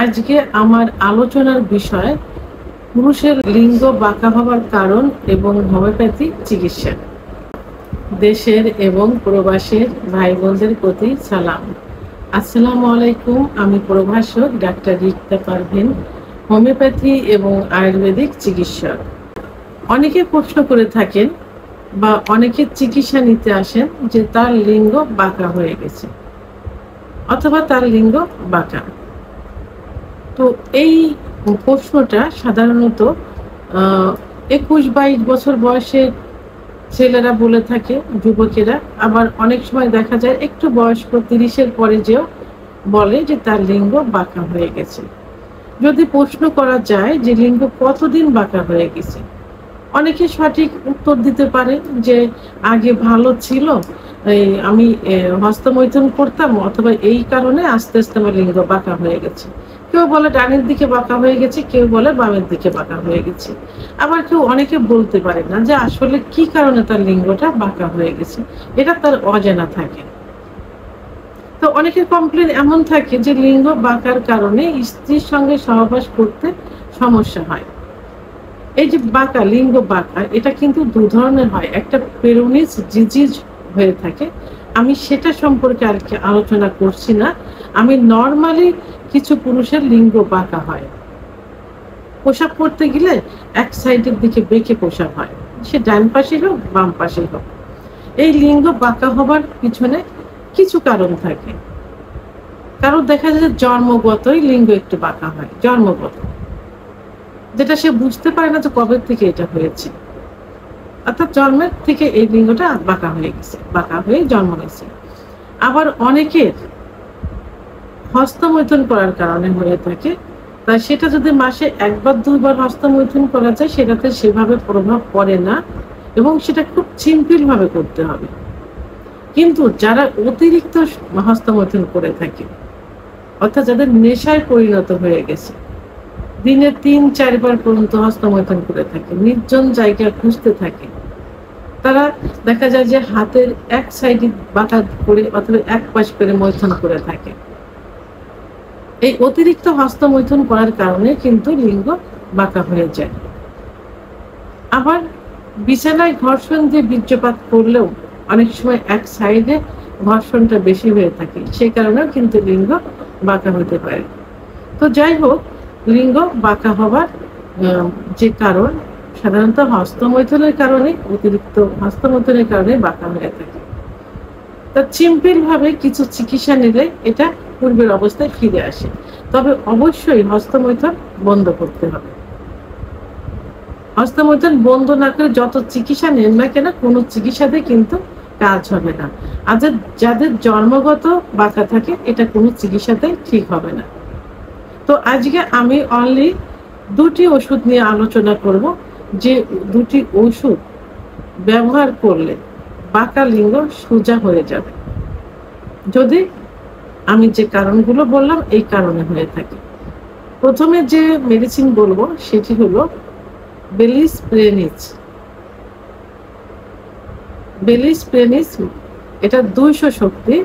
আজকে আমার আলোচনার বিষয় পুরুষের লিঙ্গ বাঁকা হওয়ার কারণ এবং হোমিওপ্যাথি চিকিৎসা। দেশের এবং প্রবাসের ভাই বোনদের প্রতি সালাম। আসসালামু আলাইকুম। আমি প্রভাষক ডাক্তার রিক্তা পারভিন, হোমিওপ্যাথি এবং আয়ুর্বেদিক চিকিৎসক। অনেকে প্রশ্ন করে থাকেন বা অনেকে চিকিৎসা নিতে আসেন যে তার লিঙ্গ বাঁকা হয়ে গেছে অথবা তার লিঙ্গ বাঁকা। তো এই প্রশ্নটা সাধারণত 21-22 বছর বয়সের ছেলেরা বলে থাকে, যুবকেরা। আবার অনেক সময় দেখা যায় একটু বয়স্ক 30-এর পরে যেও বলে যে তার লিঙ্গ বাঁকা হয়ে গেছে। যদি প্রশ্ন করা যায় যে লিঙ্গ কতদিন বাঁকা হয়ে গেছে, অনেকে সঠিক উত্তর দিতে পারে যে আগে ভালো ছিল, আমি হস্তমৈথুন করতাম, অথবা এই কারণে আস্তে আস্তে আমার লিঙ্গ বাঁকা হয়ে গেছে। কেউ বলে ডানের দিকে বাঁকা হয়ে গেছে, কেউ বলে বামের দিকে বাঁকা হয়ে গেছে। আবার অনেকে বলতে পারে না যে আসলে কি কারণে তার লিঙ্গটা বাঁকা হয়ে গেছে, এটা তার অজানা থাকে। তো অনেকের কমপ্লেন এমন থাকে যে লিঙ্গ বাঁকার কারণে স্ত্রীর সঙ্গে সহবাস করতে সমস্যা হয়। এই যে বাঁকা, লিঙ্গ বাঁকা, এটা কিন্তু দু ধরনের হয়। একটা পেরোনিস ডিজিজ হয়ে থাকে, আমি সেটা সম্পর্কে আর কি আলোচনা করছি না। আমি নর্মালি কিছু পুরুষের লিঙ্গ বাঁকা হয়, পোশাক পরতে গেলে এক সাইডের দিকে বেঁকে পোশাক হয়, সে ডান পাশে হোক বাম পাশে হোক। এই লিঙ্গ বাঁকা হবার পিছনে কিছু কারণ থাকে। কারণ দেখা যায় জন্মগতই লিঙ্গ একটু বাঁকা হয়, জন্মগত, যেটা সে বুঝতে পারে না যে কবে থেকে এটা হয়েছে। অর্থাৎ জন্মের থেকে এই লিঙ্গটা বাঁকা হয়ে গেছে, বাঁকা হয়ে জন্ম নিয়েছে। আবার অনেকের হস্তমৈথুন করার কারণে হয়ে থাকে, তাই সেটা যদি মাসে 1-2 বার হস্তমৈথুন করা যায় সেটাতে সেভাবে প্রভাব পড়ে না, এবং সেটা খুব সিম্পল ভাবে করতে হবে। কিন্তু যারা অতিরিক্ত হস্তমৈথুন করে থাকে, অর্থাৎ যাদের নেশায় পরিণত হয়ে গেছে, দিনে 3-4 বার পর্যন্ত হস্তমৈথুন করে থাকে, নির্জন জায়গা খুঁজতে থাকে, তারা দেখা যায় যে হাতের এক সাইডে বাঁকা করে অথবা এক পাশ করে মৈথুন করে থাকে। এই অতিরিক্ত হস্তমৈথুন করার কারণে কিন্তু লিঙ্গ বাঁকা হয়ে যায়। আবার বিছানায় ঘর্ষণ দিয়ে বীর্যপাত করলেও অনেক সময় এক সাইডে ঘর্ষণটা বেশি হয়ে থাকে, সে কারণেও কিন্তু লিঙ্গ বাঁকা হতে পারে। তো যাই হোক, লিঙ্গ বাঁকা হবার যে কারণ সাধারণত হস্তমৈথুনের কারণে, অতিরিক্ত হস্তমৈথুনের কারণে বাঁকা হয়ে থাকে। তা সিম্পল ভাবে কিছু চিকিৎসা নিলে এটা পূর্বের অবস্থায় ফিরে আসে। তবে অবশ্যই হস্তমৈথুন বন্ধ করতে হবে। হস্তমৈথুন বন্ধ না করে যত চিকিৎসা নেন না কেন, কোনো চিকিৎসাতে কিন্তু কাজ হবে না। আর যাদের জন্মগত বাঁকা থাকে, এটা কোনো চিকিৎসাতে ঠিক হবে না। তো আজকে আমি অনলি 2টি ওষুধ নিয়ে আলোচনা করব, যে 2টি ওষুধ ব্যবহার করলে বাঁকা লিঙ্গ সোজা হয়ে যাবে, যদি আমি যে কারণগুলো বললাম এই কারণে হয়ে থাকে। প্রথমে যে মেডিসিন বলবো সেটি হলো বেলিস প্রেনিস। বেলিস প্রেনিস, এটা 200 শক্তি,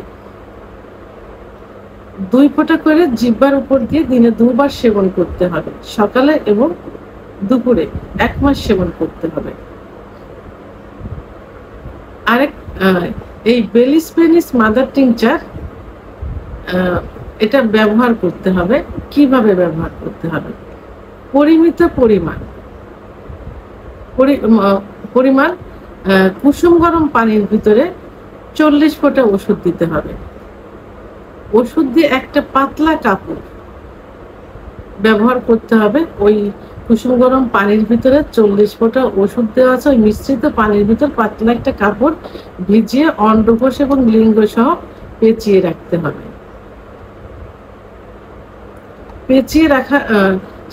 2 ফোঁটা করে জিহ্বার উপর দিয়ে দিনে 2 বার সেবন করতে হবে, সকালে এবং দুপুরে 1 মাস সেবন করতে হবে। আরেক এই বেলিস প্রেনিস মাদার টিংচার, এটা ব্যবহার করতে হবে। কিভাবে ব্যবহার করতে হবে? পরিমিত পরিমাণ কুসুম গরম পানির ভিতরে 40 ফোঁটা ওষুধ দিতে হবে। ওষুধ দিয়ে একটা পাতলা কাপড় ব্যবহার করতে হবে। ওই কুসুম গরম পানির ভিতরে 40 ফোঁটা ওষুধ দেওয়া আছে, ওই মিশ্রিত পানির ভিতর পাতলা একটা কাপড় ভিজিয়ে অন্ডকোষ এবং লিঙ্গ সহ পেঁচিয়ে রাখতে হবে। পেঁচিয়ে রাখা,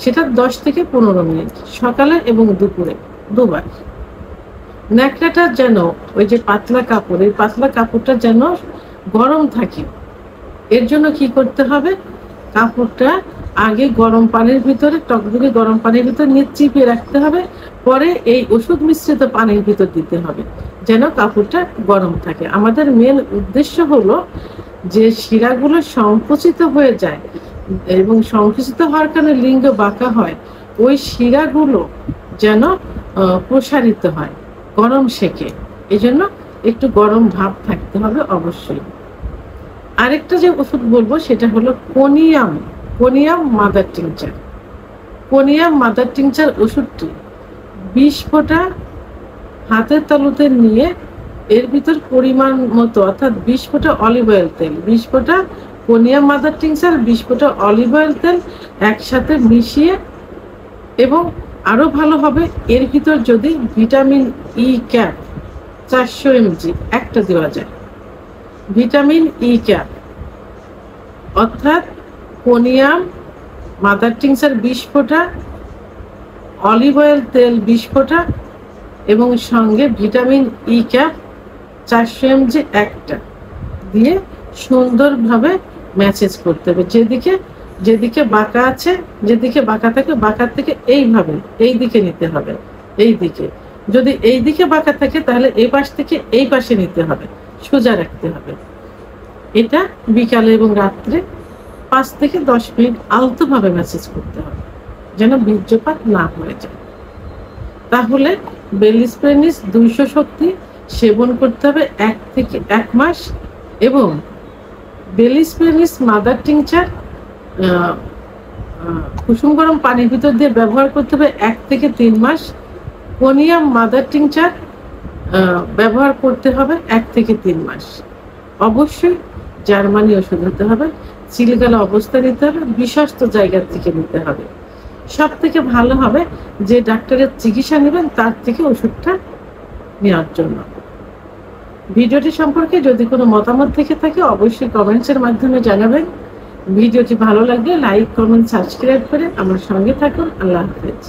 সেটা 10 থেকে 15 মিনিট, সকালে এবং দুপুরে 2 বার। ন্যাকড়াটা যেন, ওই যে পাতলা কাপড়, এই পাতলা কাপড়টা যেন গরম থাকে। এর জন্য কি করতে হবে? কাপড়টা আগে গরম পানির ভিতরে, টকবকে গরম পানির ভিতর নিয়ে চিপিয়ে রাখতে হবে, পরে এই ওষুধ মিশ্রিত পানির ভিতর দিতে হবে, যেন কাপড়টা গরম থাকে। আমাদের মেন উদ্দেশ্য হলো যে শিরাগুলো সংকুচিত হয়ে যায়, এবং সংকুচিত হওয়ার কারণে লিঙ্গ বাঁকা হয়, ওই শিরাগুলো যেন প্রসারিত হয় গরম সেকে। এজন্য একটু গরম ভাব থাকতে হবে অবশ্যই। আরেকটা যে ওষুধ বলবো সেটা হলো conium mother tincture. Conium mother tincture ওষুধটি 20 ফোঁটা হাতের তালুতে নিয়ে এর ভিতর পরিমাণ মতো অর্থাৎ 20 ফোঁটা অলিভ অয়েল তেল, 20 ফোঁটা কোনিয়াম মাদার টিংচার, 20 ফোঁটা অলিভ অয়েল তেল একসাথে মিশিয়ে, এবং আরো ভালো হবে এর ভিতর যদি ভিটামিন ই ক্যাপ 400 mg একটা দেওয়া যায়। ভিটামিন ই ক্যাপ অর্থাৎ কোনিয়াম মাদার টিংচার 20 ফোঁটা, অলিভ অয়েল তেল 20 ফোঁটা এবং সঙ্গে ভিটামিন ই ক্যাপ 400 mg একটা দিয়ে সুন্দরভাবে ম্যাসেজ করতে হবে। যেদিকে বাঁকা আছে, যেদিকে বাঁকা থাকে বাঁকার থেকে এইভাবে এই দিকে নিতে হবে। এই দিকে যদি এই দিকে বাঁকা থাকে তাহলে এই পাশ থেকে এই পাশে নিতে হবে, সোজা রাখতে হবে। এটা বিকালে এবং রাত্রে 5 থেকে 10 মিনিট আলতোভাবে ম্যাসেজ করতে হবে যেন বীর্যপাত না হয়ে যায়। তাহলে বেলিস পেনিস 200 শক্তি সেবন করতে হবে 1 থেকে 1 মাস, এবং বেলিস পেনিস মাদার টিংচার কুসুম গরম পানির ভিতর দিয়ে ব্যবহার করতে হবে 1 থেকে 3 মাস। কোনিয়াম মাদার টিংচার ব্যবহার করতে হবে 1 থেকে 3 মাস। অবশ্যই জার্মানি ওষুধ হতে হবে, চিলগালা অবস্থা নিতে হবে, বিশ্বস্ত জায়গা থেকে নিতে হবে। সব থেকে ভালো হবে যে ডাক্তারের চিকিৎসা নেবেন তার থেকে ওষুধটা নেওয়ার জন্য। ভিডিওটি সম্পর্কে যদি কোনো মতামত থেকে থাকে অবশ্যই কমেন্টসের মাধ্যমে জানাবেন। ভিডিওটি ভালো লাগলে লাইক, কমেন্ট, সাবস্ক্রাইব করে আমার সঙ্গে থাকুন। আল্লাহ হাফেজ।